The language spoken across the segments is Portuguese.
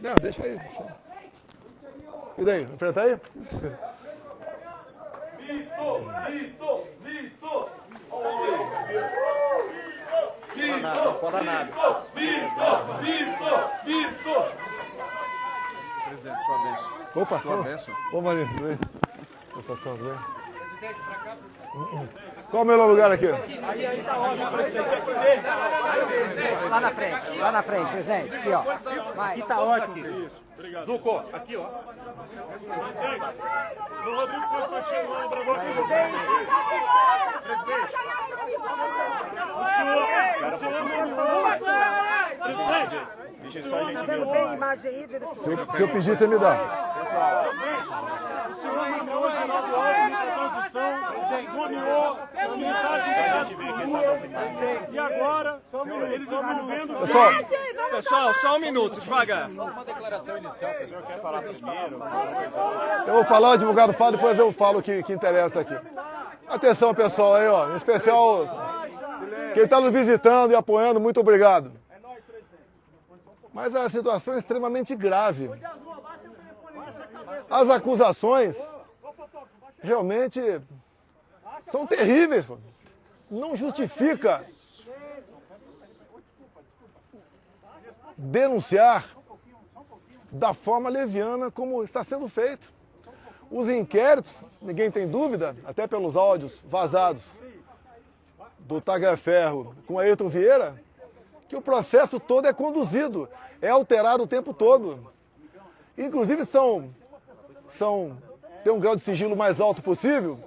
Não, deixa aí. E daí, enfrenta aí? Não fala nada. Presidente, sua bênção. Opa, Sua bênção. ô Marinho, tudo bem? Sensação, tudo bem? Qual o melhor lugar aqui? Lá na frente, presidente. Aqui, ó. Vai. Aqui tá ótimo. Obrigado. Zucco, aqui, ó. Presidente, o Rodrigo Constantino lá no Bragão. Presidente, o senhor presidente, Tem imagem aí, diretor? Se eu pedir, você me dá. o senhor nomeou Geraldo Alckmin para a transição, nomeou e agora eles estão vendo... Pessoal, só um minuto, devagar. Eu vou falar, o advogado fala, depois eu falo o que interessa aqui. Atenção, pessoal, aí, ó. Em especial, quem está nos visitando e apoiando, muito obrigado. Mas a situação é extremamente grave. As acusações realmente são terríveis. Não justifica denunciar da forma leviana como está sendo feito. Os inquéritos, ninguém tem dúvida, até pelos áudios vazados do Tagliaferro com Ayrton Vieira, que o processo todo é conduzido, é alterado o tempo todo. Inclusive tem um grau de sigilo mais alto possível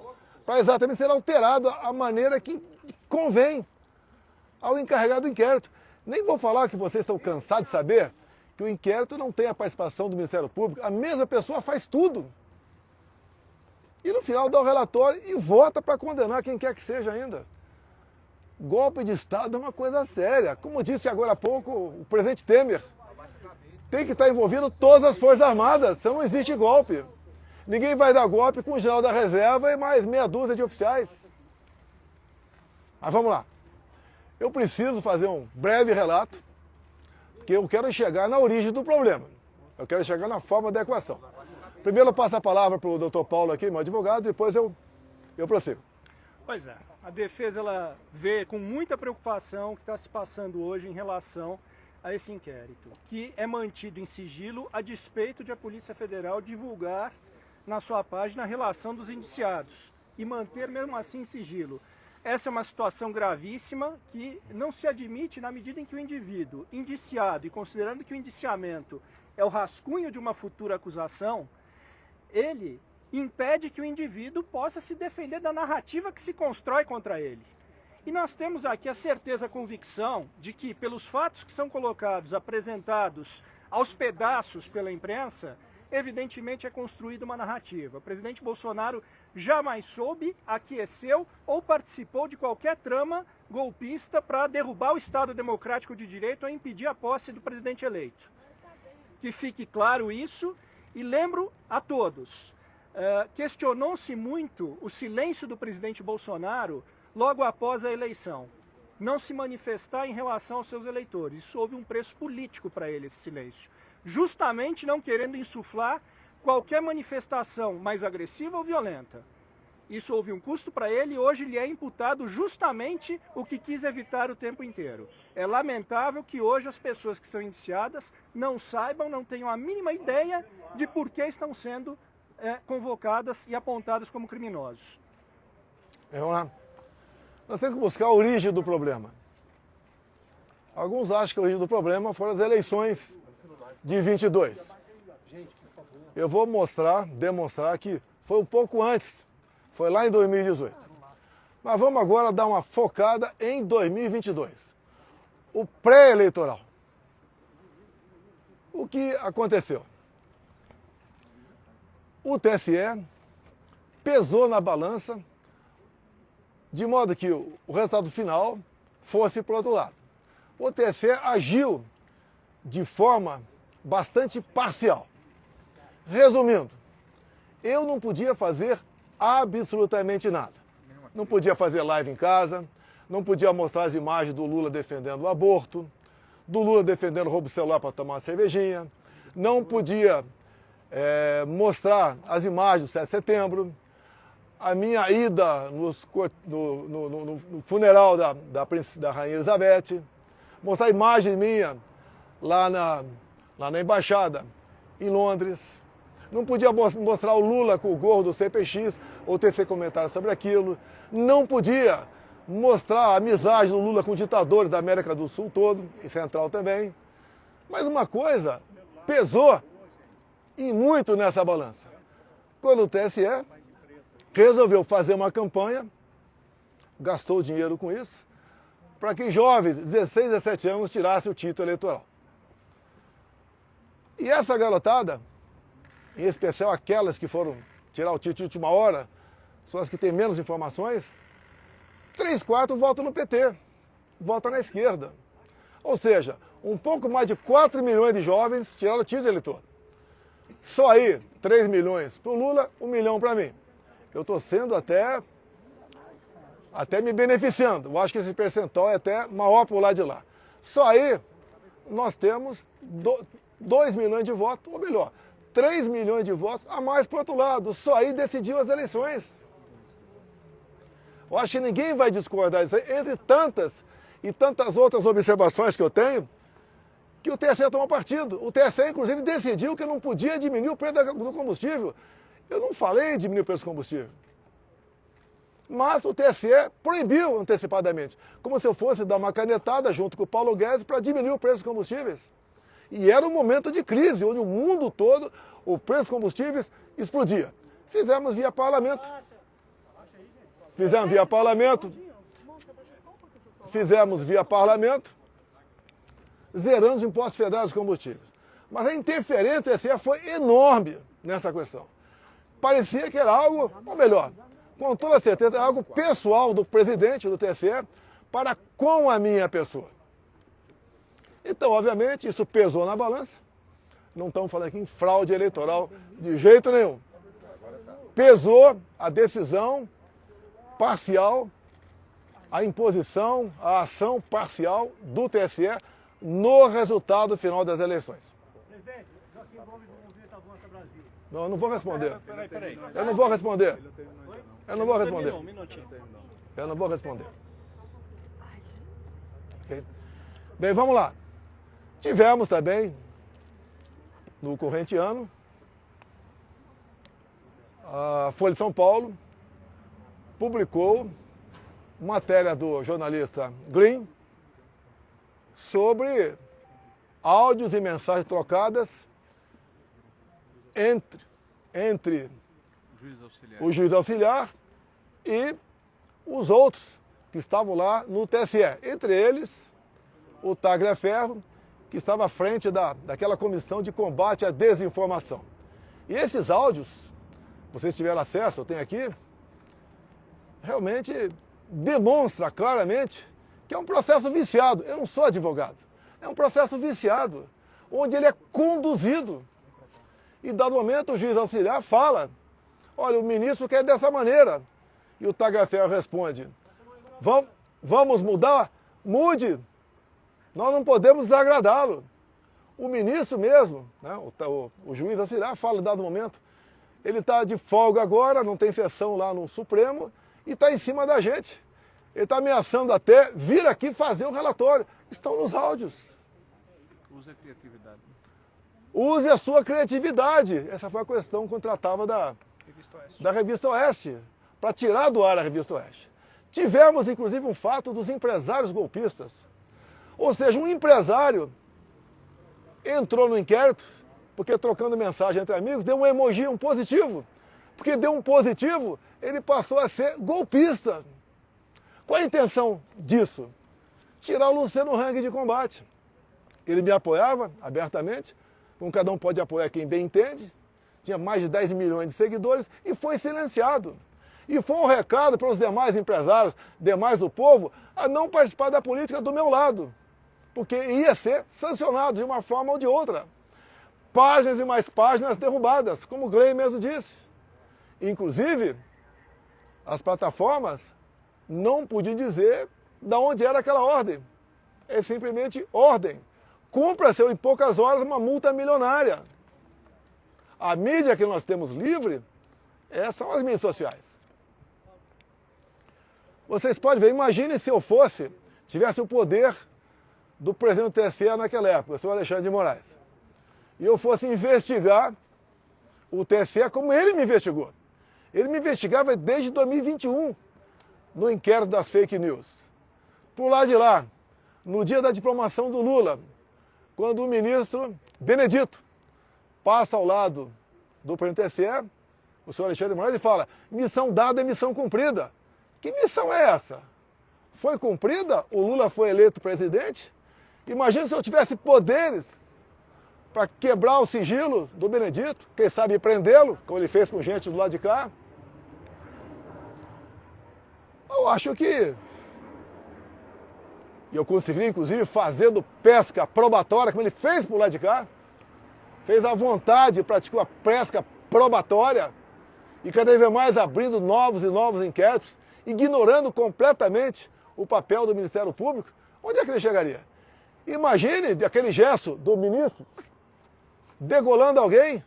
para exatamente ser alterado a maneira que convém ao encarregado do inquérito. Nem vou falar que vocês estão cansados de saber que o inquérito não tem a participação do Ministério Público. A mesma pessoa faz tudo. E no final dá o relatório e vota para condenar quem quer que seja ainda. Golpe de Estado é uma coisa séria. Como disse agora há pouco o presidente Temer, tem que estar envolvido todas as Forças Armadas, senão não existe golpe. Ninguém vai dar golpe com o general da reserva e mais meia dúzia de oficiais. Mas vamos lá. Eu preciso fazer um breve relato, porque eu quero chegar na origem do problema. Eu quero chegar na forma da equação. Primeiro eu passo a palavra para o doutor Paulo aqui, meu advogado, depois eu prossigo. Pois é, a defesa ela vê com muita preocupação o que está se passando hoje em relação a esse inquérito, que é mantido em sigilo a despeito de a Polícia Federal divulgar na sua página a relação dos indiciados e manter mesmo assim em sigilo. Essa é uma situação gravíssima que não se admite na medida em que o indivíduo indiciado, e considerando que o indiciamento é o rascunho de uma futura acusação, ele impede que o indivíduo possa se defender da narrativa que se constrói contra ele. E nós temos aqui a certeza, a convicção de que, pelos fatos que são colocados, apresentados aos pedaços pela imprensa, evidentemente é construída uma narrativa. O presidente Bolsonaro jamais soube, aqueceu ou participou de qualquer trama golpista para derrubar o Estado Democrático de Direito ou impedir a posse do presidente eleito. Que fique claro isso, e lembro a todos, questionou-se muito o silêncio do presidente Bolsonaro logo após a eleição. Não se manifestar em relação aos seus eleitores. Isso houve um preço político para ele, esse silêncio. Justamente não querendo insuflar qualquer manifestação mais agressiva ou violenta. Isso houve um custo para ele e hoje lhe é imputado justamente o que quis evitar o tempo inteiro. É lamentável que hoje as pessoas que são indiciadas não saibam, não tenham a mínima ideia de por que estão sendo convocadas e apontadas como criminosos. Vamos lá. Nós temos que buscar a origem do problema. Alguns acham que a origem do problema foram as eleições de 22. Eu vou demonstrar que foi um pouco antes, foi lá em 2018. Mas vamos agora dar uma focada em 2022. O pré-eleitoral. O que aconteceu? O TSE pesou na balança de modo que o resultado final fosse para o outro lado. O TSE agiu de forma bastante parcial. Resumindo, eu não podia fazer absolutamente nada. Não podia fazer live em casa, não podia mostrar as imagens do Lula defendendo o aborto, do Lula defendendo o roubo de celular para tomar uma cervejinha, não podia mostrar as imagens do 7 de setembro, a minha ida no funeral da Rainha Elizabeth, mostrar a imagem minha lá na embaixada em Londres. Não podia mostrar o Lula com o gorro do CPX ou tecer comentários sobre aquilo. Não podia mostrar a amizade do Lula com ditadores da América do Sul todo, e Central também. Mas uma coisa pesou e muito nessa balança. Quando o TSE resolveu fazer uma campanha, gastou dinheiro com isso, para que jovens de 16, 17 anos tirassem o título eleitoral. E essa garotada, em especial aquelas que foram tirar o título de última hora, são as que têm menos informações, 3/4 votam no PT, votam na esquerda. Ou seja, um pouco mais de 4 milhões de jovens tiraram o título de eleitor. Só aí, 3 milhões para o Lula, 1 milhão para mim. Eu estou sendo até me beneficiando. Eu acho que esse percentual é até maior para o lado de lá. Só aí, nós temos 2 milhões de votos, ou melhor, 3 milhões de votos a mais para o outro lado. Só aí decidiu as eleições. Eu acho que ninguém vai discordar disso aí, entre tantas e tantas outras observações que eu tenho, que o TSE tomou partido. O TSE, inclusive, decidiu que não podia diminuir o preço do combustível. Eu não falei em diminuir o preço do combustível. Mas o TSE proibiu antecipadamente, como se eu fosse dar uma canetada junto com o Paulo Guedes para diminuir o preço dos combustíveis. E era um momento de crise, onde o mundo todo, o preço dos combustíveis explodia. Fizemos via parlamento. Fizemos via parlamento, zerando os impostos federais dos combustíveis. Mas a interferência do TSE foi enorme nessa questão. Parecia que era algo, ou melhor, com toda certeza, era algo pessoal do presidente do TSE para com a minha pessoa. Então, obviamente, isso pesou na balança. Não estamos falando aqui em fraude eleitoral de jeito nenhum. Pesou a decisão parcial, a imposição, a ação parcial do TSE no resultado final das eleições. Presidente, Joaquim Gomes movimenta Avança Brasil. Não, eu não vou responder. Peraí. Eu não vou responder. Eu não vou responder. Um minutinho. Eu não vou responder. Okay? Bem, vamos lá. Tivemos também, no corrente ano, a Folha de São Paulo publicou matéria do jornalista Green sobre áudios e mensagens trocadas entre o juiz auxiliar e os outros que estavam lá no TSE. Entre eles, o Tagliaferro, que estava à frente daquela comissão de combate à desinformação. E esses áudios, vocês tiveram acesso, eu tenho aqui, realmente demonstra claramente que é um processo viciado. Eu não sou advogado. É um processo viciado, onde ele é conduzido. E, dado momento, o juiz auxiliar fala, olha, o ministro quer dessa maneira. E o Tagliaferro responde, vamos mudar? Mude. Nós não podemos desagradá-lo. O ministro mesmo, né, o juiz auxiliar fala, dado momento, ele está de folga agora, não tem sessão lá no Supremo, e está em cima da gente. Ele está ameaçando até vir aqui fazer o relatório. Estão nos áudios. Use a criatividade. Use a sua criatividade. Essa foi a questão que eu tratava da Revista Oeste, para tirar do ar a Revista Oeste. Tivemos, inclusive, um fato dos empresários golpistas. Ou seja, um empresário entrou no inquérito, porque trocando mensagem entre amigos, deu um emoji, um positivo. Porque deu um positivo, ele passou a ser golpista. Qual a intenção disso? Tirar o Luciano Hang de combate. Ele me apoiava abertamente, como cada um pode apoiar quem bem entende, tinha mais de 10 milhões de seguidores e foi silenciado. E foi um recado para os demais empresários, demais do povo, a não participar da política do meu lado, porque ia ser sancionado de uma forma ou de outra. Páginas e mais páginas derrubadas, como o Glenn mesmo disse. Inclusive, as plataformas não podiam dizer de onde era aquela ordem. É simplesmente ordem. cumpra-se em poucas horas uma multa milionária. A mídia que nós temos livre são as mídias sociais. Vocês podem ver, imagine se eu tivesse o poder do presidente do TSE naquela época, o senhor Alexandre de Moraes, e eu fosse investigar o TSE como ele me investigou. Ele me investigava desde 2021, no inquérito das fake news. Por lá de lá, no dia da diplomação do Lula, quando o ministro Benedito passa ao lado do presidente do TSE, o senhor Alexandre de Moraes, e fala: missão dada é missão cumprida. Que missão é essa? Foi cumprida? O Lula foi eleito presidente? Imagina se eu tivesse poderes para quebrar o sigilo do Benedito, quem sabe prendê-lo, como ele fez com gente do lado de cá. Eu acho que eu consegui, inclusive, fazendo pesca probatória, como ele fez por lá de cá, fez à vontade, praticou a pesca probatória, e cada vez mais abrindo novos e novos inquéritos, ignorando completamente o papel do Ministério Público. Onde é que ele chegaria? Imagine aquele gesto do ministro degolando alguém.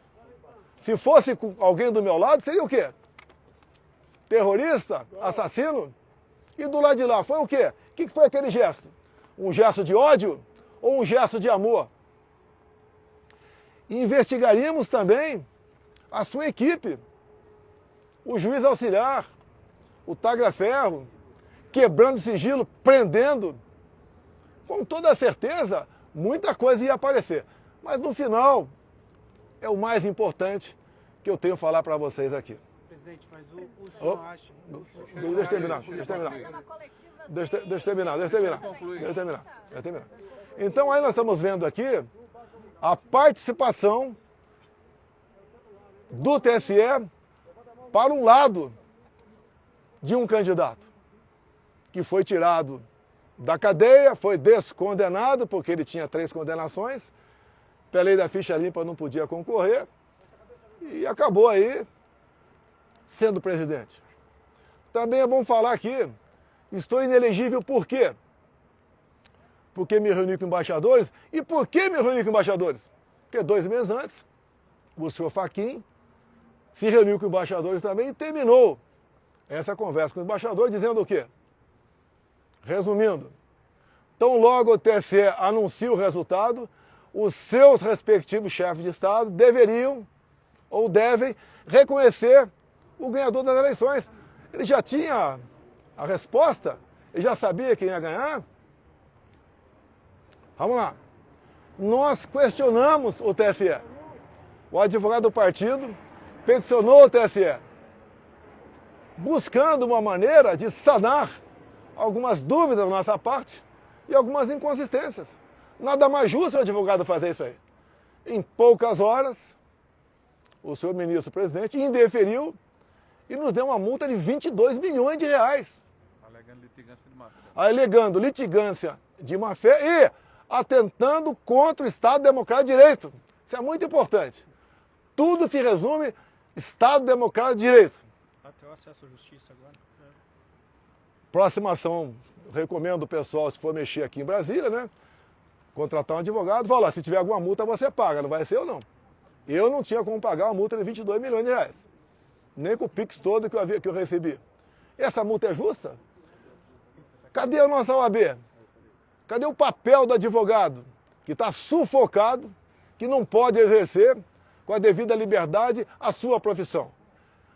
Se fosse com alguém do meu lado, seria o quê? Terrorista? Assassino? E do lado de lá, foi o quê? O que foi aquele gesto? Um gesto de ódio ou um gesto de amor? Investigaríamos também a sua equipe, o juiz auxiliar, o Tagliaferro, quebrando sigilo, prendendo. Com toda certeza, muita coisa ia aparecer. Mas no final, é o mais importante que eu tenho a falar para vocês aqui. Presidente, mas o senhor acha... Deixa eu terminar. Então aí nós estamos vendo aqui a participação do TSE para um lado de um candidato que foi tirado da cadeia, foi descondenado porque ele tinha 3 condenações, pela lei da ficha limpa não podia concorrer e acabou aí sendo presidente. Também é bom falar aqui, estou inelegível por quê? Porque me reuni com embaixadores. E por que me reuni com embaixadores? Porque 2 meses antes, o senhor Fachin se reuniu com embaixadores também e terminou essa conversa com o embaixador dizendo o quê? Resumindo, tão logo o TSE anuncia o resultado, os seus respectivos chefes de Estado deveriam ou devem reconhecer o ganhador das eleições. Ele já tinha a resposta, ele já sabia quem ia ganhar. Vamos lá. Nós questionamos o TSE. O advogado do partido peticionou o TSE, buscando uma maneira de sanar algumas dúvidas da nossa parte e algumas inconsistências. Nada mais justo o advogado fazer isso aí. Em poucas horas, o senhor ministro-presidente indeferiu e nos deu uma multa de 22 milhões de reais. Alegando litigância de má-fé. Alegando litigância de má-fé e atentando contra o Estado Democrático de Direito. Isso é muito importante. Tudo se resume Estado Democrático de Direito. Até o acesso à justiça agora. Próxima ação, recomendo o pessoal, se for mexer aqui em Brasília, né? Contratar um advogado, falar, se tiver alguma multa você paga, não vai ser eu não. Eu não tinha como pagar uma multa de 22 milhões de reais. Nem com o Pix todo que eu recebi. Essa multa é justa? Cadê a nossa OAB? Cadê o papel do advogado? Que está sufocado, que não pode exercer com a devida liberdade a sua profissão.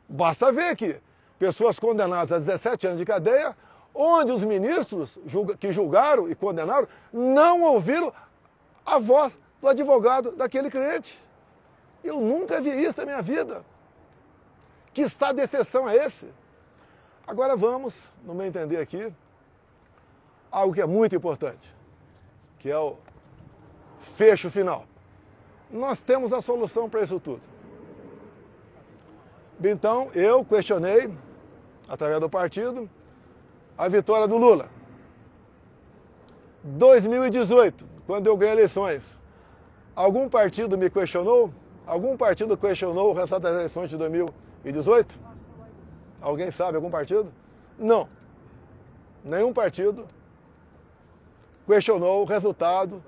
Basta ver aqui, pessoas condenadas a 17 anos de cadeia, onde os ministros que julgaram e condenaram não ouviram a voz do advogado daquele cliente. Eu nunca vi isso na minha vida. Que estado de exceção é esse? Agora vamos, no meu entender aqui, algo que é muito importante, que é o fecho final. Nós temos a solução para isso tudo. Então, eu questionei, através do partido, a vitória do Lula. 2018, quando eu ganhei eleições, algum partido me questionou? Algum partido questionou o resultado das eleições de 2018? Alguém sabe, algum partido? Não. Nenhum partido questionou o resultado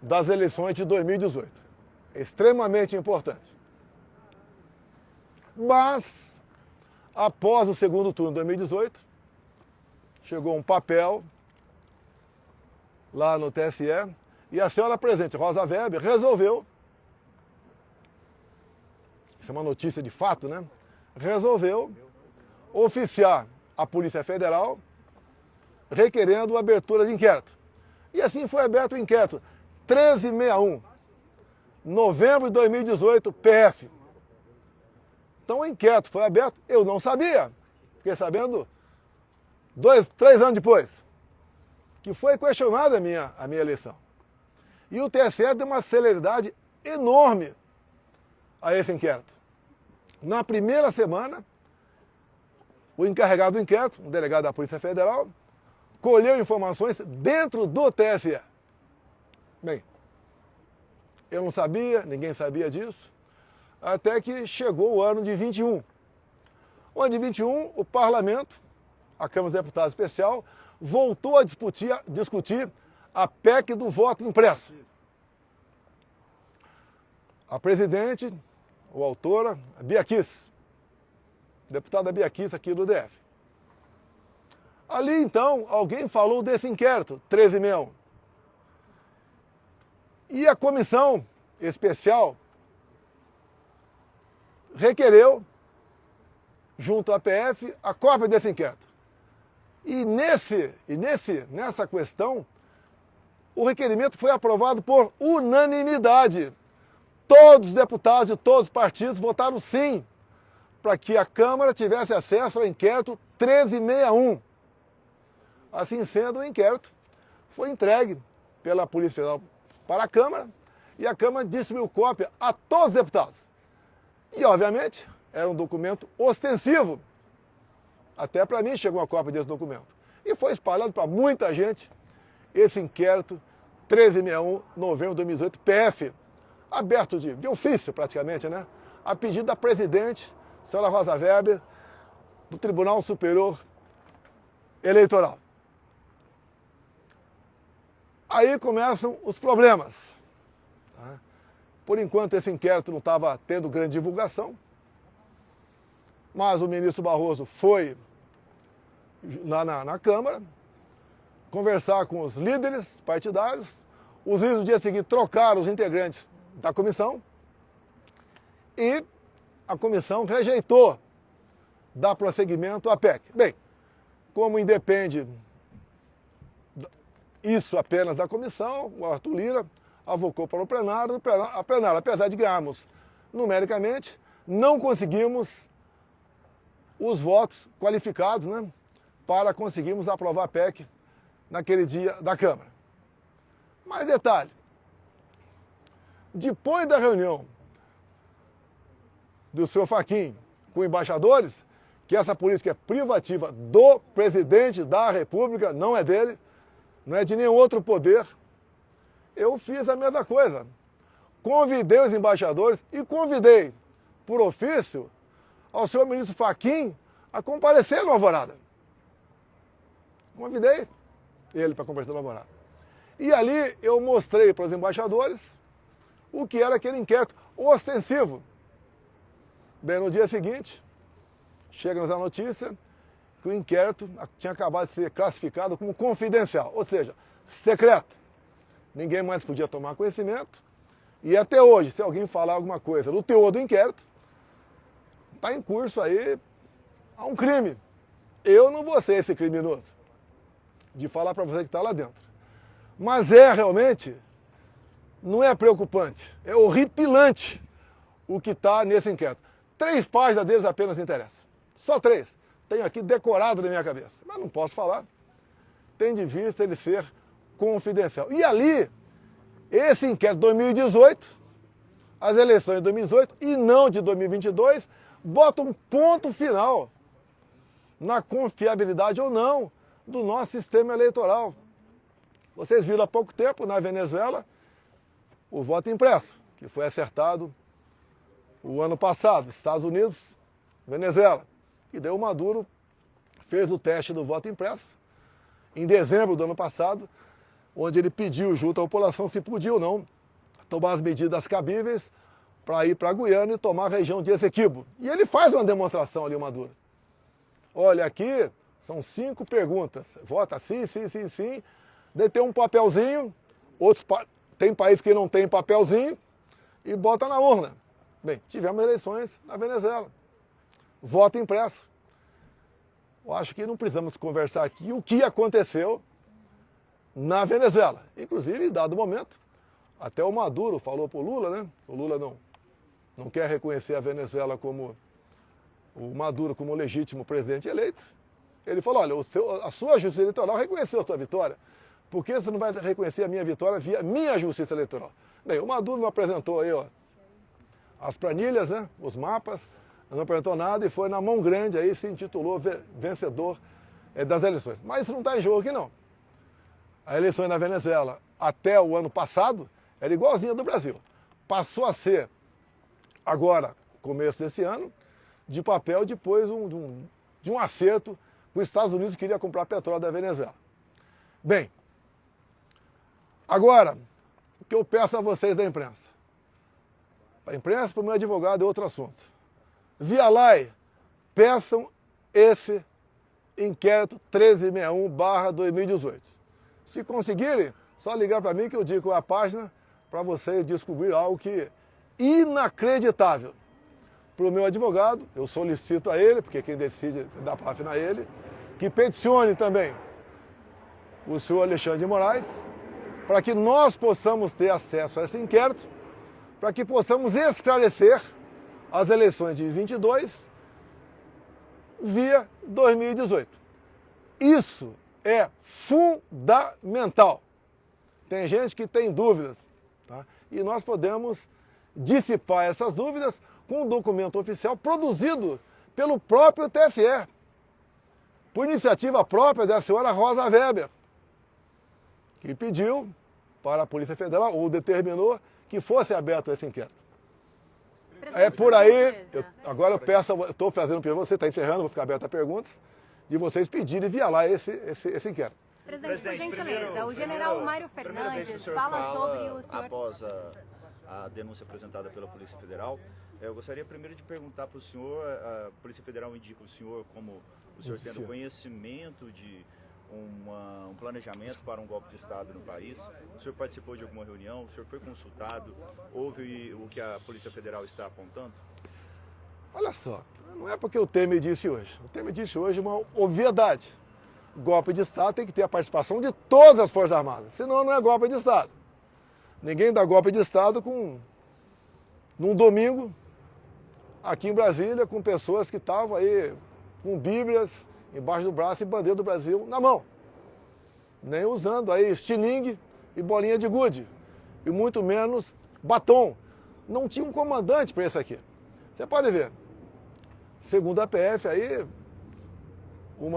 das eleições de 2018. É extremamente importante. Mas, após o segundo turno de 2018, chegou um papel lá no TSE e a senhora presidente Rosa Weber resolveu, isso é uma notícia de fato, né? Resolveu oficiar a Polícia Federal requerendo abertura de inquérito. E assim foi aberto o inquérito 1361, novembro de 2018, PF. Então o inquérito foi aberto, eu não sabia, fiquei sabendo 3 anos depois, que foi questionada a minha eleição. E o TSE deu uma celeridade enorme a esse inquérito. Na primeira semana, o encarregado do inquérito, um delegado da Polícia Federal, colheu informações dentro do TSE. Bem, eu não sabia, ninguém sabia disso, até que chegou o ano de 21. O ano de 21, o Parlamento, a Câmara dos Deputados Especial, voltou a discutir a PEC do voto impresso. A presidente, ou autora, a Bia Kicis, deputada Bia Kicis aqui do DF. Ali, então, alguém falou desse inquérito, 1361. E a comissão especial requereu, junto à PF, a cópia desse inquérito. E nessa questão, o requerimento foi aprovado por unanimidade. Todos os deputados de todos os partidos votaram sim para que a Câmara tivesse acesso ao inquérito 1361. Assim sendo, o inquérito foi entregue pela Polícia Federal para a Câmara e a Câmara distribuiu cópia a todos os deputados. E, obviamente, era um documento ostensivo. Até para mim chegou uma cópia desse documento. E foi espalhado para muita gente esse inquérito 1361, novembro de 2018, PF, aberto de ofício praticamente, né? A pedido da presidente, senhora Rosa Weber, do Tribunal Superior Eleitoral. Aí começam os problemas. Tá? Por enquanto esse inquérito não estava tendo grande divulgação, mas o ministro Barroso foi lá na Câmara conversar com os líderes partidários. Os líderes no dia seguinte trocaram os integrantes da comissão e a comissão rejeitou dar prosseguimento à PEC. Bem, como independe isso apenas da comissão, o Arthur Lira avocou para o plenário. A plenário, apesar de ganharmos numericamente, não conseguimos os votos qualificados, né, para conseguirmos aprovar a PEC naquele dia da Câmara. Mas detalhe, depois da reunião do senhor Fachin com embaixadores, que essa política é privativa do presidente da República, não é dele, não é de nenhum outro poder, eu fiz a mesma coisa. Convidei os embaixadores e convidei, por ofício, ao senhor ministro Fachin a comparecer no Alvorada. Convidei ele para comparecer no Alvorada. E ali eu mostrei para os embaixadores o que era aquele inquérito ostensivo. Bem, no dia seguinte, chega-nos a notícia que o inquérito tinha acabado de ser classificado como confidencial, ou seja, secreto. Ninguém mais podia tomar conhecimento. E até hoje, se alguém falar alguma coisa do teor do inquérito, está em curso aí a um crime. Eu não vou ser esse criminoso de falar para você que está lá dentro. Mas realmente, não é preocupante, é horripilante o que está nesse inquérito. 3 páginas deles apenas interessam. Só 3. Tenho aqui decorado na minha cabeça. Mas não posso falar. Tem de vista ele ser confidencial. E ali, esse inquérito de 2018, as eleições de 2018 e não de 2022, bota um ponto final na confiabilidade ou não do nosso sistema eleitoral. Vocês viram há pouco tempo na Venezuela o voto impresso, que foi acertado o ano passado, Estados Unidos, Venezuela. E daí o Maduro fez o teste do voto impresso em dezembro do ano passado, onde ele pediu junto à população se podia ou não tomar as medidas cabíveis para ir para a Guiana e tomar a região de Essequibo. E ele faz uma demonstração ali, Maduro. Olha, aqui são 5 perguntas. Vota sim, sim, sim, sim. Daí tem um papelzinho, tem país que não tem papelzinho, e bota na urna. Bem, tivemos eleições na Venezuela. Voto impresso. Eu acho que não precisamos conversar aqui o que aconteceu na Venezuela. Inclusive, em dado momento, até o Maduro falou para o Lula, né? O Lula não quer reconhecer a Venezuela como o Maduro como legítimo presidente eleito. Ele falou, olha, a sua justiça eleitoral reconheceu a sua vitória. Por que você não vai reconhecer a minha vitória via minha justiça eleitoral? Bem, o Maduro não apresentou aí, ó, as planilhas, né? Os mapas, não apresentou nada e foi na mão grande aí, se intitulou vencedor das eleições. Mas isso não está em jogo aqui, não. A eleição na Venezuela, até o ano passado, era igualzinha do Brasil. Passou a ser, agora, começo desse ano, de papel depois de um acerto com os Estados Unidos que queria comprar petróleo da Venezuela. Bem, agora, o que eu peço a vocês da imprensa? A imprensa, para o meu advogado, é outro assunto. Via LAI, peçam esse inquérito 1361/2018. Se conseguirem, só ligar para mim que eu digo a página para vocês descobrir algo que é inacreditável. Para o meu advogado, eu solicito a ele, porque quem decide dá para afinar ele, que peticione também o senhor Alexandre de Moraes, para que nós possamos ter acesso a esse inquérito, para que possamos esclarecer as eleições de 22 via 2018. Isso é fundamental. Tem gente que tem dúvidas, tá? E nós podemos dissipar essas dúvidas com um documento oficial produzido pelo próprio TSE, por iniciativa própria da senhora Rosa Weber, que pediu para a Polícia Federal, ou determinou, que fosse aberto esse inquérito. É por aí, agora eu peço, eu estou fazendo pergunta, você está encerrando, vou ficar aberto a perguntas, de vocês pedirem via lá esse inquérito. Presidente, por gentileza, o general Mário Fernandes fala sobre o senhor... Após a denúncia apresentada pela Polícia Federal, eu gostaria primeiro de perguntar para o senhor, a Polícia Federal indica o senhor como o senhor tendo conhecimento de um planejamento para um golpe de Estado no país. O senhor participou de alguma reunião? O senhor foi consultado? Houve o que a Polícia Federal está apontando? Olha só, não é porque o Temer disse hoje. O Temer disse hoje uma obviedade. Golpe de Estado tem que ter a participação de todas as Forças Armadas, senão não é golpe de Estado. Ninguém dá golpe de Estado num domingo, aqui em Brasília, com pessoas que estavam aí com bíblias embaixo do braço e bandeira do Brasil na mão. Nem usando aí estilingue e bolinha de gude. E muito menos batom. Não tinha um comandante para isso aqui. Você pode ver. Segundo a PF aí, um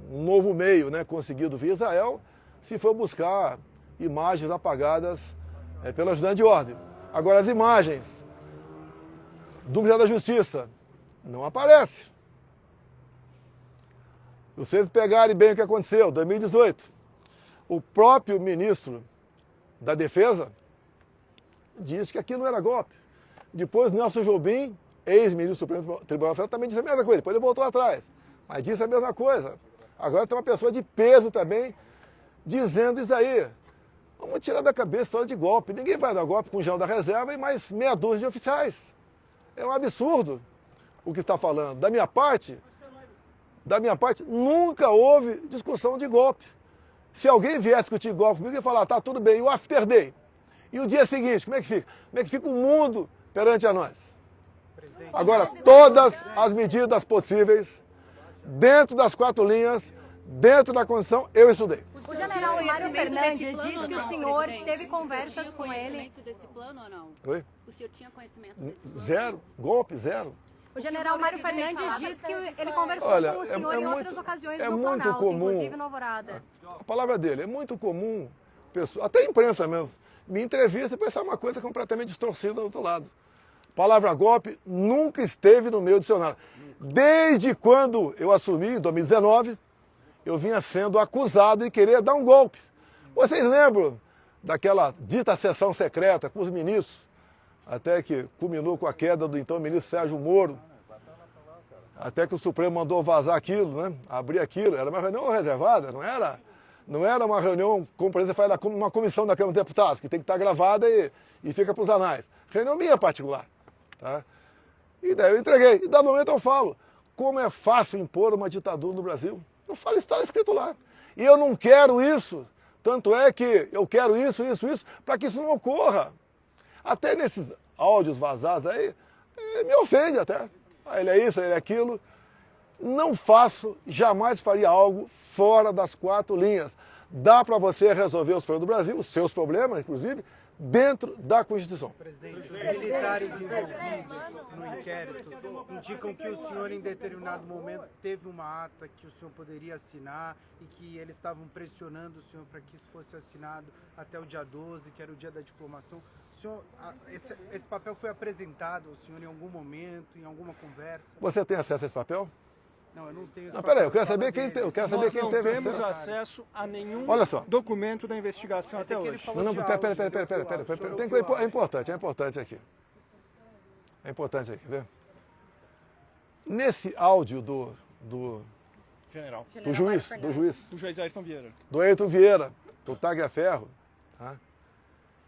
novo meio, né, conseguido via Israel, se for buscar imagens apagadas pelo ajudante de ordem. Agora as imagens do Ministério da Justiça não aparece. Se vocês pegarem bem o que aconteceu, 2018, o próprio ministro da Defesa disse que aquilo não era golpe. Depois Nelson Jobim, ex-ministro do Supremo Tribunal Federal, também disse a mesma coisa. Depois ele voltou atrás, mas disse a mesma coisa. Agora tem uma pessoa de peso também dizendo isso aí. Vamos tirar da cabeça a história de golpe. Ninguém vai dar golpe com o general da reserva e mais meia dúzia de oficiais. É um absurdo o que está falando. Da minha parte, nunca houve discussão de golpe. Se alguém viesse discutir golpe comigo, eu ia falar, tá, tudo bem, e o after day? E o dia seguinte, como é que fica? Como é que fica o mundo perante a nós? Agora, todas as medidas possíveis, dentro das 4 linhas, dentro da Constituição, eu estudei. O general Mário Fernandes diz que o senhor teve conversas com ele. Conhecimento desse plano ou não? Oi? O senhor tinha conhecimento desse plano? Zero, golpe, zero. O general Mário Fernandes diz que ele conversou Olha, com o senhor em outras ocasiões no muito Planalto, comum, inclusive no Alvorada. A palavra dele, é muito comum, até a imprensa mesmo, me entrevista e pensar uma coisa completamente distorcida do outro lado. A palavra golpe nunca esteve no meu dicionário. Desde quando eu assumi, em 2019, eu vinha sendo acusado de querer dar um golpe. Vocês lembram daquela dita sessão secreta com os ministros, até que culminou com a queda do então ministro Sérgio Moro, até que o Supremo mandou vazar aquilo, né? Abrir aquilo. Era uma reunião reservada, não era uma reunião como, por exemplo, faz uma comissão da Câmara dos Deputados, que tem que estar gravada e fica para os anais. Reunião minha particular. Tá? E daí eu entreguei. E dado momento eu falo, como é fácil impor uma ditadura no Brasil. Eu falo, isso está escrito lá. E eu não quero isso. Tanto é que eu quero isso, para que isso não ocorra. Até nesses áudios vazados aí, me ofende até. Ah, ele é isso, ele é aquilo. Não faço, jamais faria algo fora das 4 linhas. Dá para você resolver os problemas do Brasil, os seus problemas, inclusive, dentro da Constituição. Presidente, os militares envolvidos no inquérito indicam que o senhor, em determinado momento, teve uma ata que o senhor poderia assinar e que eles estavam pressionando o senhor para que isso fosse assinado até o dia 12, que era o dia da diplomação. O senhor, esse papel foi apresentado ao senhor em algum momento, em alguma conversa? Você tem acesso a esse papel? Não, eu não tenho esse Não, papel. peraí, eu quero saber quem teve Nós não acesso. temos acesso a nenhum Olha só. documento da investigação até que ele hoje. falou Não, de pera. áudio, Tem coisa, é importante aqui. É importante aqui, vê? Nesse áudio do General. juiz, Do juiz Ayrton Vieira. do Ayrton Vieira, do Tagliaferro, tá?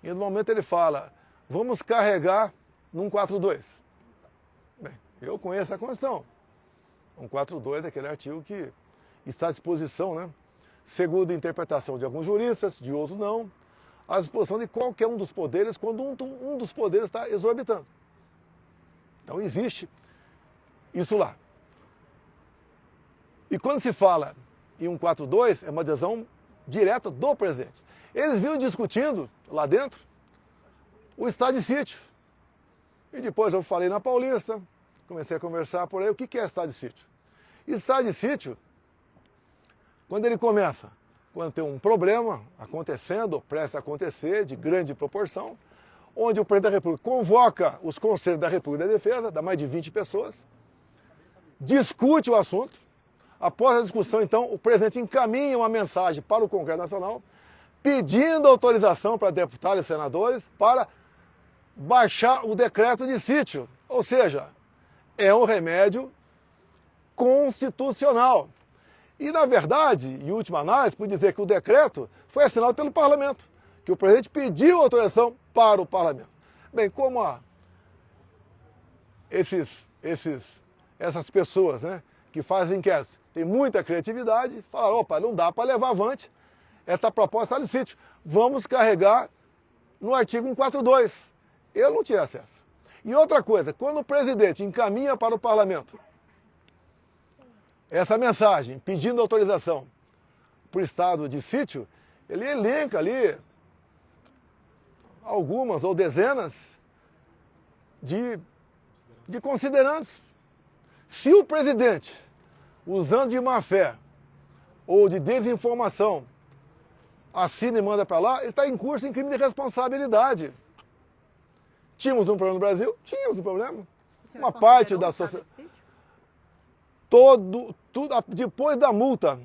E no momento ele fala, vamos carregar num 142. Bem, eu conheço a Constituição. 142 é aquele artigo que está à disposição, né? Segundo a interpretação de alguns juristas, de outros não, à disposição de qualquer um dos poderes quando um dos poderes está exorbitando. Então existe isso lá. E quando se fala em 142, é uma decisão direta do presidente. Eles vinham discutindo lá dentro o estado de sítio. E depois eu falei na Paulista, comecei a conversar por aí, o que é estado de sítio? Estado de sítio, quando ele começa, quando tem um problema acontecendo, ou prestes a acontecer, de grande proporção, onde o presidente da República convoca os conselhos da República e da Defesa, dá mais de 20 pessoas, discute o assunto. Após a discussão, então, o presidente encaminha uma mensagem para o Congresso Nacional, pedindo autorização para deputados e senadores para baixar o decreto de sítio. Ou seja, é um remédio constitucional. E, na verdade, em última análise, pode dizer que o decreto foi assinado pelo Parlamento, que o presidente pediu autorização para o Parlamento. Bem, como essas pessoas, né, que fazem inquéritos têm muita criatividade, falaram, opa, não dá para levar avante essa proposta de sítio. Vamos carregar no artigo 142. Eu não tinha acesso. E outra coisa, quando o presidente encaminha para o Parlamento essa mensagem pedindo autorização para o estado de sítio, ele elenca ali algumas ou dezenas de considerandos. Se o presidente, usando de má fé ou de desinformação, assina e manda para lá, ele está em curso em crime de responsabilidade. Tínhamos um problema no Brasil? Tínhamos um problema. Uma parte da sociedade. Depois da multa,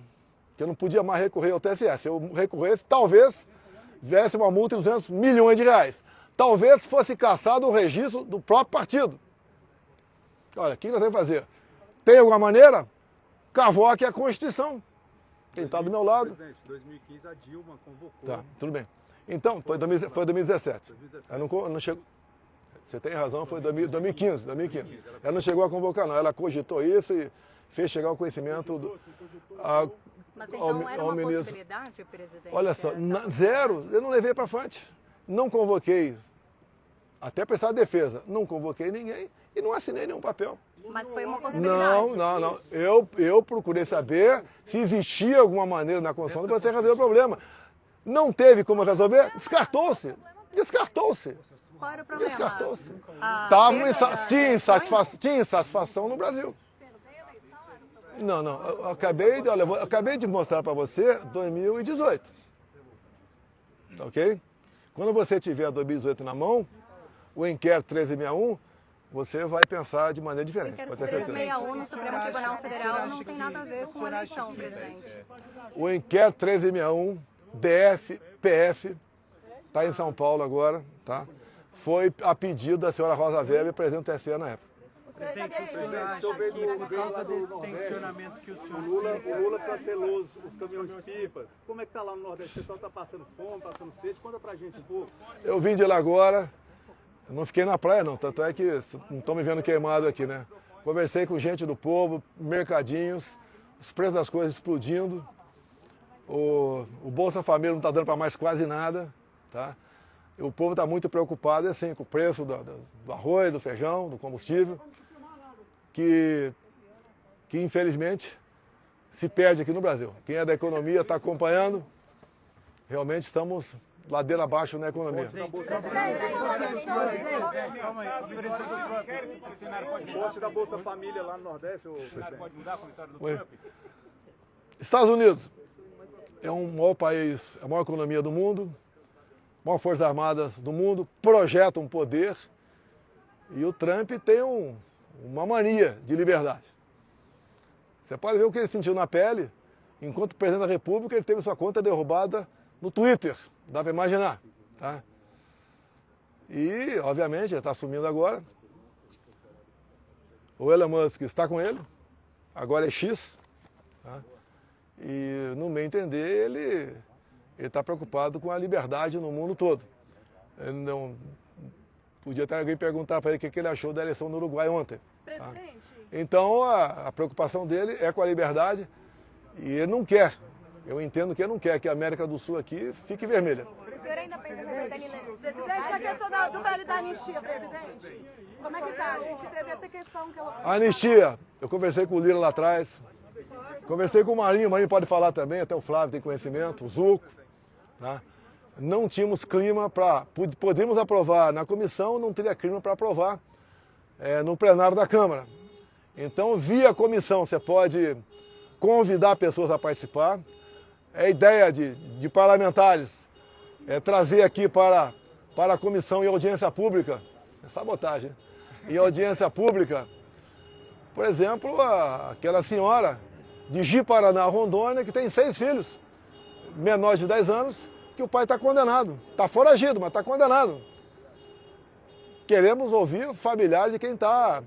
que eu não podia mais recorrer ao TSE. Se eu recorresse, talvez viesse uma multa de 200 milhões de reais. Talvez fosse cassado o registro do próprio partido. Olha, o que nós temos que fazer? Tem alguma maneira? Cavoque a Constituição. Quem está do meu lado. Presidente, 2015 a Dilma convocou. Tá, tudo bem. Então, foi 2017. Ela não chegou. Você tem razão, foi 2015. Ela não chegou a convocar, não. Ela cogitou isso e fez chegar ao conhecimento Mas então era ao uma ministro. possibilidade, presidente? Olha só, zero. Eu não levei para frente. Não convoquei, até prestar defesa, não convoquei ninguém e não assinei nenhum papel. Mas foi uma possibilidade. Não. Eu procurei saber se existia alguma maneira na Constituição de você resolver o problema. Não teve como resolver? Descartou-se. Qual era o problema? Descartou-se. Tinha insatisfação no Brasil. Não. Eu acabei de mostrar para você 2018. Ok? Quando você tiver 2018 na mão, o inquérito 1361, você vai pensar de maneira diferente. Pode ter certeza. 361 no Supremo Tribunal Federal não tem nada a ver com eleição, presidente. O inquérito 1361, DF, PF, está em São Paulo agora, tá? Foi a pedido da senhora Rosa Weber, presidente do TSE na época. Presidente, o senhor acha que por causa desse tensionamento que o senhor O Lula está celoso, os caminhões-pipa. Como é que está lá no Nordeste? O pessoal está passando fome, passando sede? Conta pra gente um pouco. Eu vim de lá agora, eu não fiquei na praia não, tanto é que não estão me vendo queimado aqui, né? Conversei com gente do povo, mercadinhos, os preços das coisas explodindo, o Bolsa Família não está dando para mais quase nada, tá? E o povo está muito preocupado, assim, com o preço do arroz, do feijão, do combustível, que infelizmente se perde aqui no Brasil. Quem é da economia está acompanhando, realmente estamos ladeira abaixo na economia. O corte da Bolsa Família lá no Nordeste, o cenário pode mudar com a vitória do Trump? Estados Unidos é o maior país, a maior economia do mundo, maior Forças Armadas do mundo, projeta um poder e o Trump tem uma mania de liberdade. Você pode ver o que ele sentiu na pele, enquanto presidente da República ele teve sua conta derrubada no Twitter, dá para imaginar, tá? E, obviamente, ele está assumindo agora, o Elon Musk está com ele, agora é X, tá? E, no meu entender, ele está preocupado com a liberdade no mundo todo. Ele não podia até alguém perguntar para ele o que ele achou da eleição no Uruguai ontem. Tá? Então, a preocupação dele é com a liberdade e ele não quer, eu entendo que ele não quer que a América do Sul aqui fique vermelha. O senhor ainda pensa que Presidente, a questão do vale da anistia, presidente. Como é que tá? A gente teve essa questão que ela... A anistia, eu conversei com o Lira lá atrás, conversei com o Marinho pode falar também, até o Flávio tem conhecimento, o Zuco. Tá? Não tínhamos clima para... Podíamos aprovar na comissão, não teria clima para aprovar no plenário da Câmara. Então, via comissão, você pode convidar pessoas a participar. É ideia de parlamentares trazer aqui para a comissão em audiência pública, é sabotagem, em audiência pública, por exemplo, aquela senhora de Ji-Paraná, Rondônia, que tem 6 filhos, menores de 10 anos, que o pai está condenado. Está foragido, mas está condenado. Queremos ouvir familiares de quem está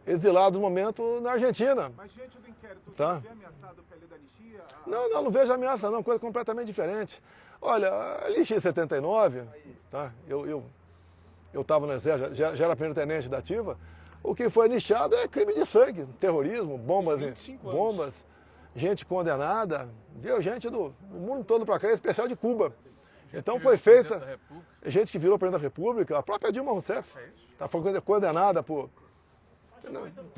exilado no momento na Argentina. Mas diante do inquérito, você tá? não vê ameaçado pela lei da anistia? Não vejo ameaça não, coisa completamente diferente. Olha, a anistia 79, tá? Eu estava no exército, já era primeiro-tenente da ativa, o que foi anistiado é crime de sangue, terrorismo, bombas, gente condenada, viu gente do mundo todo para cá, em especial de Cuba. Então foi feita, gente que virou presidente da República, a própria Dilma Rousseff, tá, foi condenada por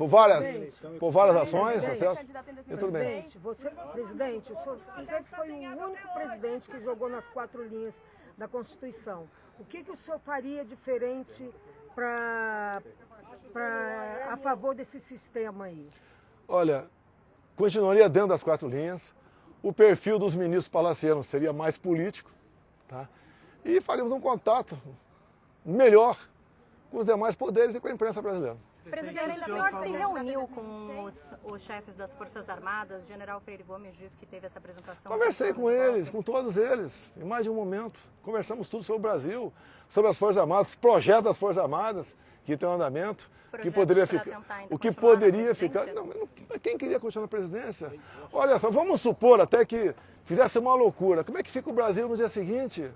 várias ações, e tudo bem. Presidente, o senhor sempre foi o único presidente que jogou nas 4 linhas da Constituição. O que o senhor faria diferente a favor desse sistema aí? Olha, continuaria dentro das 4 linhas, o perfil dos ministros palacianos seria mais político, tá? E faríamos um contato melhor com os demais poderes e com a imprensa brasileira. Presidente, o senhor se reuniu com os chefes das Forças Armadas? O general Freire Gomes disse que teve essa apresentação. Conversei com eles, com todos eles, em mais de um momento. Conversamos tudo sobre o Brasil, sobre as Forças Armadas, os projetos das Forças Armadas, que tem um andamento, que poderia ficar. O que poderia ficar. Não, quem queria continuar na presidência? Olha só, vamos supor até que fizesse uma loucura. Como é que fica o Brasil no dia seguinte?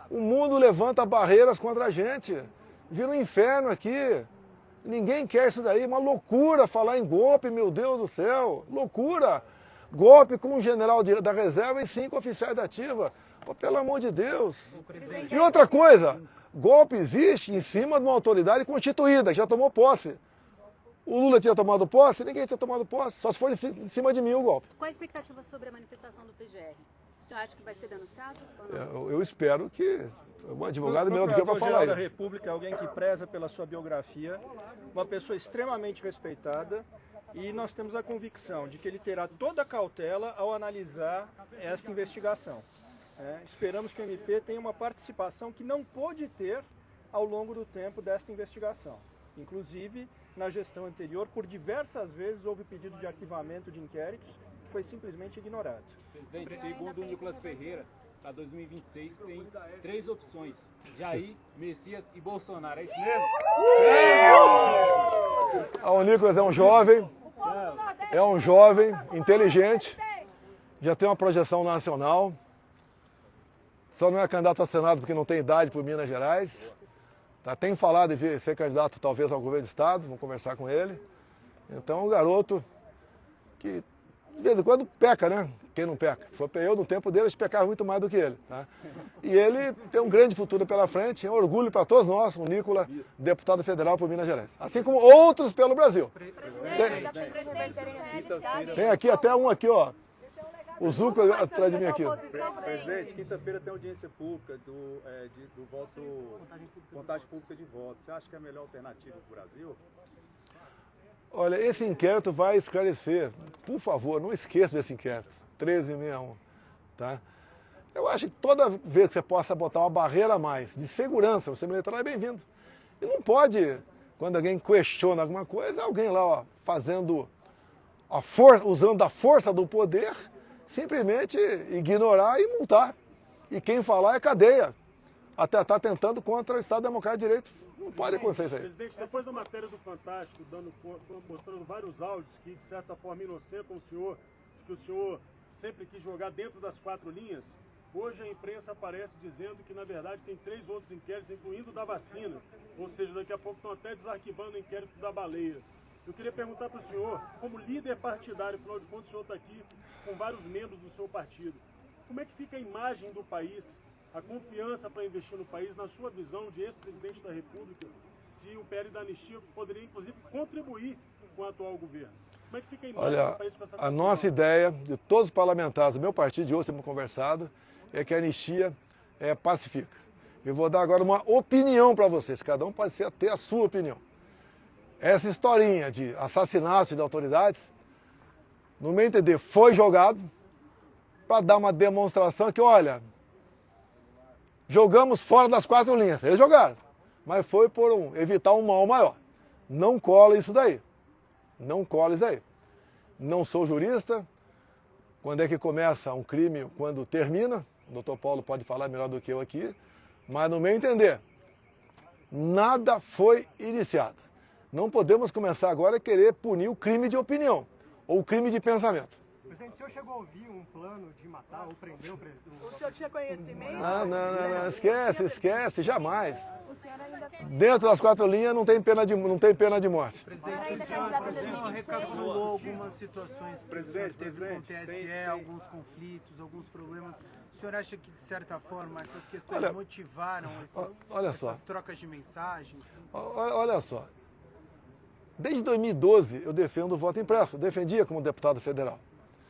O mundo levanta barreiras contra a gente. Vira um inferno aqui. Ninguém quer isso daí, uma loucura falar em golpe, meu Deus do céu, loucura. Golpe com um general da reserva e 5 oficiais da ativa, oh, pelo amor de Deus. E outra coisa, golpe existe em cima de uma autoridade constituída, que já tomou posse. O Lula tinha tomado posse, ninguém tinha tomado posse, só se for em cima de mim o golpe. Qual a expectativa sobre a manifestação do PGR? O senhor acha que vai ser denunciado ou não? Eu espero que um advogado melhor do que eu para falar. O da República é alguém que preza pela sua biografia, uma pessoa extremamente respeitada, e nós temos a convicção de que ele terá toda a cautela ao analisar esta investigação. Esperamos que o MP tenha uma participação que não pôde ter ao longo do tempo desta investigação. Inclusive, na gestão anterior, por diversas vezes houve pedido de arquivamento de inquéritos que foi simplesmente ignorado. Presidente, segundo o Nicolas Ferreira, para 2026 tem 3 opções: Jair, Messias e Bolsonaro. É isso mesmo? O Nicolas é um jovem inteligente, já tem uma projeção nacional, só não é candidato ao Senado porque não tem idade por Minas Gerais. Tem falado de ser candidato talvez ao governo do estado, vamos conversar com ele. Então, um garoto que de vez em quando peca, né? Quem não peca? Se for eu, no tempo dele, eu pecava muito mais do que ele. Tá? E ele tem um grande futuro pela frente, é um orgulho para todos nós, o Nicolas, deputado federal por Minas Gerais. Assim como outros pelo Brasil. Tem aqui até um aqui, ó. O Zuco atrás de mim aqui. Presidente, quinta-feira tem audiência pública do voto, contagem pública de votos. Você acha que é a melhor alternativa para o Brasil? Olha, esse inquérito vai esclarecer. Por favor, não esqueça desse inquérito. 1361. Tá? Eu acho que toda vez que você possa botar uma barreira a mais de segurança, o sistema eleitoral é bem-vindo. E não pode, quando alguém questiona alguma coisa, alguém lá ó, fazendo usando a força do poder, simplesmente ignorar e multar. E quem falar é cadeia. Até está tentando contra o Estado Democrático de Direito. Não pode acontecer isso aí. Presidente, depois da matéria do Fantástico, mostrando vários áudios que, de certa forma, inocentam o senhor, de que o senhor sempre quis jogar dentro das 4 linhas, hoje a imprensa aparece dizendo que, na verdade, tem 3 outros inquéritos, incluindo o da vacina. Ou seja, daqui a pouco estão até desarquivando o inquérito da baleia. Eu queria perguntar para o senhor, como líder partidário, afinal de contas, o senhor está aqui com vários membros do seu partido, como é que fica a imagem do país, a confiança para investir no país, na sua visão de ex-presidente da República, se o PL da anistia poderia, inclusive, contribuir com o atual governo? Como é que fica a imagem do país com essa a nossa ideia, de todos os parlamentares do meu partido, de hoje temos conversado, é que a anistia pacifica. Eu vou dar agora uma opinião para vocês, cada um pode ter a sua opinião. Essa historinha de assassinato de autoridades, no meu entender, foi jogado para dar uma demonstração que, olha, jogamos fora das 4 linhas. Eles jogaram, mas foi por evitar um mal maior. Não cola isso daí. Não cola isso daí. Não sou jurista. Quando é que começa um crime, quando termina? O doutor Paulo pode falar melhor do que eu aqui. Mas, no meu entender, nada foi iniciado. Não podemos começar agora a querer punir o crime de opinião ou o crime de pensamento. Presidente, o senhor chegou a ouvir um plano de matar ou prender o presidente? O senhor tinha conhecimento? Não, esquece, jamais. Dentro das 4 linhas não tem pena de morte. Presidente, o senhor recapitulou algumas situações que o senhor teve com o TSE, alguns conflitos, alguns problemas. O senhor acha que, de certa forma, essas questões motivaram essas trocas de mensagem? Olha só. Desde 2012 eu defendo o voto impresso, defendia como deputado federal.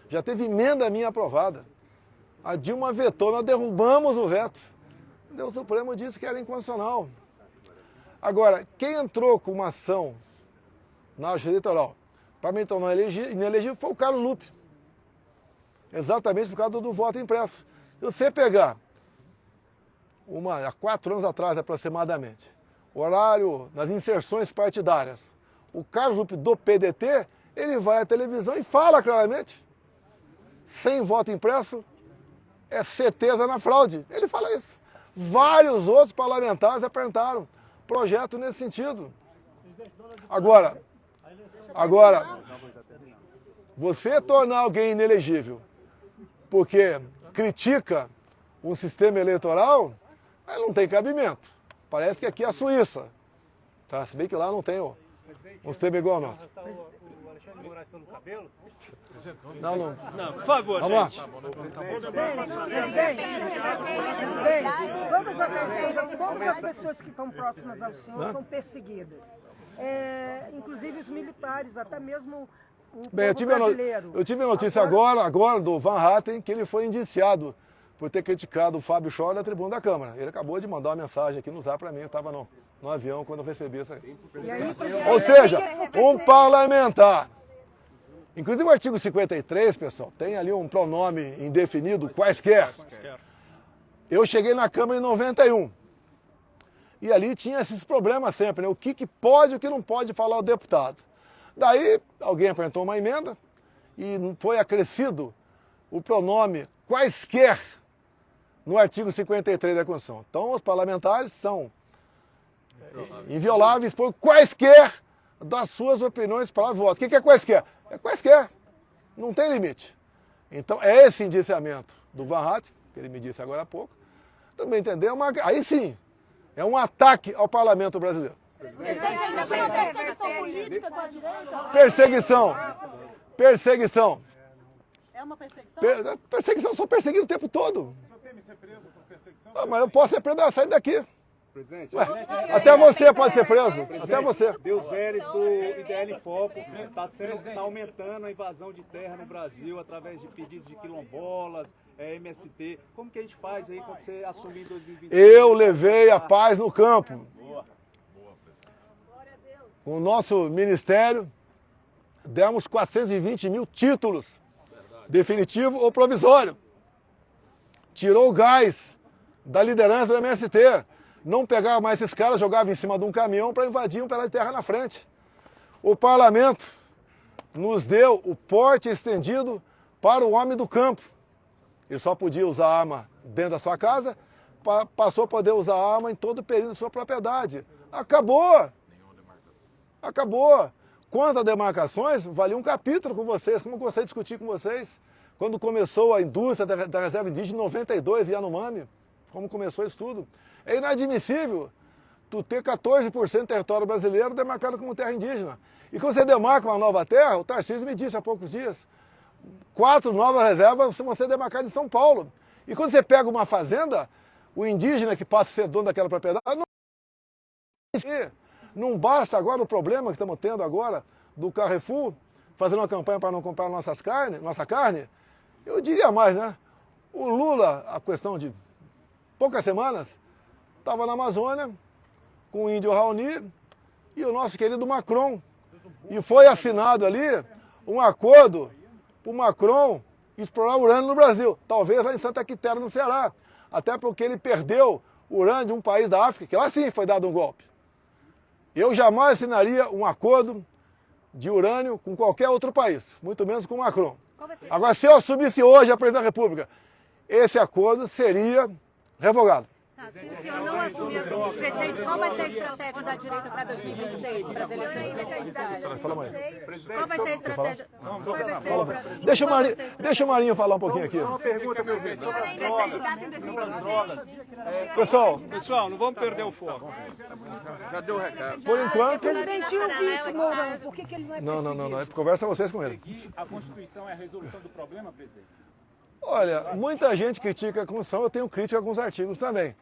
Já teve emenda minha aprovada. A Dilma vetou, nós derrubamos o veto. O Supremo disse que era inconstitucional. Agora, quem entrou com uma ação na Justiça Eleitoral para me tornar inelegível foi o Carlos Lupe. Exatamente por causa do voto impresso. Se você pegar, há 4 anos atrás aproximadamente, o horário das inserções partidárias, o Carlos Lupe do PDT, ele vai à televisão e fala claramente. Sem voto impresso, é certeza na fraude. Ele fala isso. Vários outros parlamentares apresentaram projeto nesse sentido. Agora, você tornar alguém inelegível porque critica um sistema eleitoral, aí não tem cabimento. Parece que aqui é a Suíça. Tá? Se bem que lá não tem um sistema igual ao nosso. O Alexandre de Moraes pelo cabelo? Não, por favor, vamos lá. Todas as pessoas que estão próximas ao senhor são perseguidas. Inclusive os militares, até mesmo o povo brasileiro. Eu tive a notícia agora do Van Hatten, que ele foi indiciado por ter criticado o Fábio Scholl na tribuna da Câmara. Ele acabou de mandar uma mensagem aqui no Zap para mim, eu estava no avião quando eu recebi isso aí. Ou seja, um parlamentar. Inclusive o artigo 53, pessoal, tem ali um pronome indefinido, quaisquer. Eu cheguei na Câmara em 91. E ali tinha esses problemas sempre, né? O que pode e o que não pode falar o deputado. Daí alguém apresentou uma emenda e foi acrescido o pronome quaisquer no artigo 53 da Constituição. Então os parlamentares são invioláveis por quaisquer das suas opiniões para voto. O que é quaisquer? É quaisquer. Não tem limite. Então é esse indiciamento do Van Hatten, que ele me disse agora há pouco, também entendeu? Aí sim, é um ataque ao parlamento brasileiro. Perseguição política com a direita? Perseguição. É uma perseguição? Perseguição, sou perseguido o tempo todo. O senhor teme ser preso por perseguição? Ah, mas eu posso ser preso, sair daqui. Presidente, até você pode ser preso. Até você. Deus Eres do IDL em Foco está aumentando a invasão de terra no Brasil através de pedidos de quilombolas, MST. Como que a gente faz aí quando você assumir em 2020? Eu levei a paz no campo. Com o nosso ministério, demos 420 mil títulos, definitivo ou provisório. Tirou o gás da liderança do MST. Não pegava mais esses caras, jogava em cima de um caminhão para invadir um pedaço de terra na frente. O parlamento nos deu o porte estendido para o homem do campo. Ele só podia usar arma dentro da sua casa, passou a poder usar arma em todo o período da sua propriedade. Acabou! Acabou! Quanto a demarcações, valia um capítulo com vocês, como eu gostei de discutir com vocês. Quando começou a indústria da reserva indígena em 92, em Yanomami, como começou isso tudo. É inadmissível tu ter 14% do território brasileiro demarcado como terra indígena. E quando você demarca uma nova terra, o Tarcísio me disse há poucos dias, 4 novas reservas vão ser demarcadas em São Paulo. E quando você pega uma fazenda, o indígena que passa a ser dono daquela propriedade, não basta agora o problema que estamos tendo agora do Carrefour, fazendo uma campanha para não comprar nossa carne. Eu diria mais, né? O Lula, a questão de poucas semanas, estava na Amazônia com o índio Raoni e o nosso querido Macron. E foi assinado ali um acordo para o Macron explorar urânio no Brasil. Talvez lá em Santa Quitéria, no Ceará. Até porque ele perdeu urânio de um país da África, que lá sim foi dado um golpe. Eu jamais assinaria um acordo de urânio com qualquer outro país, muito menos com o Macron. Agora, se eu assumisse hoje a presidência da República, esse acordo seria revogado. Se o senhor não assumir, presidente, qual vai ser a estratégia da direita para 2026, para as eleições presidenciais? Fala, Marinho. Qual vai ser a estratégia? Deixa o Marinho falar um pouquinho aqui. Uma pergunta, presidente, sobre as drogas. Pessoal, não vamos perder o foco. Já deu o recado. Por enquanto... Presidente, e o vice, Mourão? Por que ele não é perseguido? Não. Conversa vocês com ele. A Constituição é a resolução do problema, presidente? Olha, muita gente critica a Constituição, eu tenho crítica a alguns artigos também.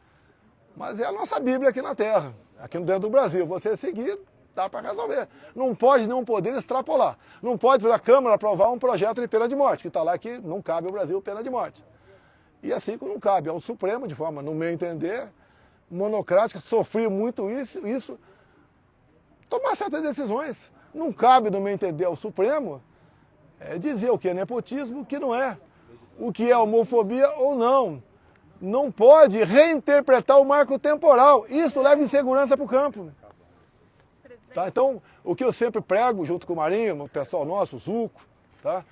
Mas é a nossa Bíblia aqui na Terra, aqui dentro do Brasil. Você seguir, dá para resolver. Não pode nenhum poder extrapolar. Não pode a Câmara aprovar um projeto de pena de morte, que está lá que não cabe ao Brasil pena de morte. E assim como não cabe ao Supremo, de forma, no meu entender, monocrática, sofri muito isso, tomar certas decisões. Não cabe, no meu entender, ao Supremo dizer o que é nepotismo, o que não é. O que é homofobia ou não. Não pode reinterpretar o marco temporal. Isso leva insegurança para o campo. Tá? Então, o que eu sempre prego, junto com o Marinho, o pessoal nosso, o Zuco, tá?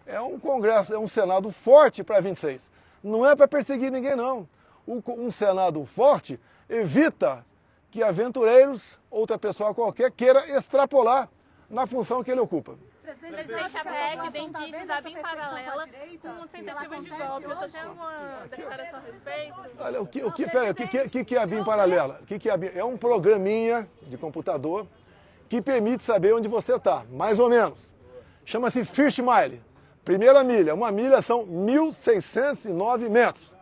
É um Congresso, é um Senado forte para 26. Não é para perseguir ninguém, não. Um Senado forte evita que aventureiros, outra pessoa qualquer, queira extrapolar na função que ele ocupa. Presidente, a PEC tem indícios da bem paralela com tentativa de golpe. Você tem alguma declaração a respeito? Olha, o que é a BIM paralela? É um programinha de computador que permite saber onde você está, mais ou menos. Chama-se First Mile. Primeira milha. Uma milha são 1.609 metros.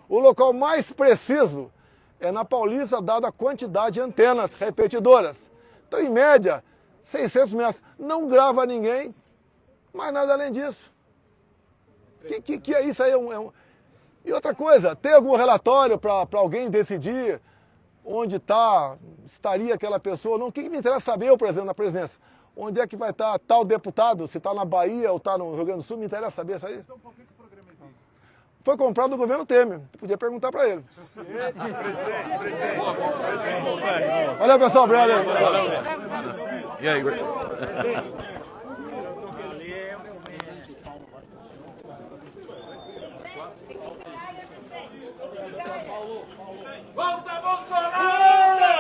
O local mais preciso é na Paulista, dada a quantidade de antenas repetidoras. Então, em média, 600 metros. Não grava ninguém, mas nada além disso. Que é isso aí? E outra coisa, tem algum relatório para alguém decidir onde estaria aquela pessoa ou não? O que me interessa saber, eu, por exemplo, na presença? Onde é que vai estar tal deputado? Se está na Bahia ou está no Rio Grande do Sul, me interessa saber isso aí. foi comprado do governo Temer. Podia perguntar para ele. Valeu, pessoal. Obrigado. E aí, Volta, Bolsonaro!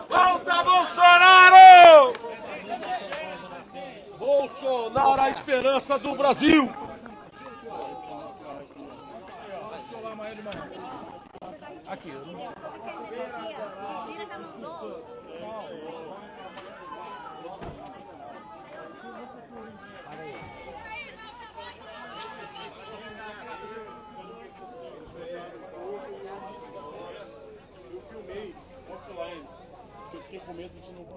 Volta, Bolsonaro! Bolsonaro, a esperança do Brasil! Aqui, eu não... Eu filmei offline, porque eu fiquei com medo de não...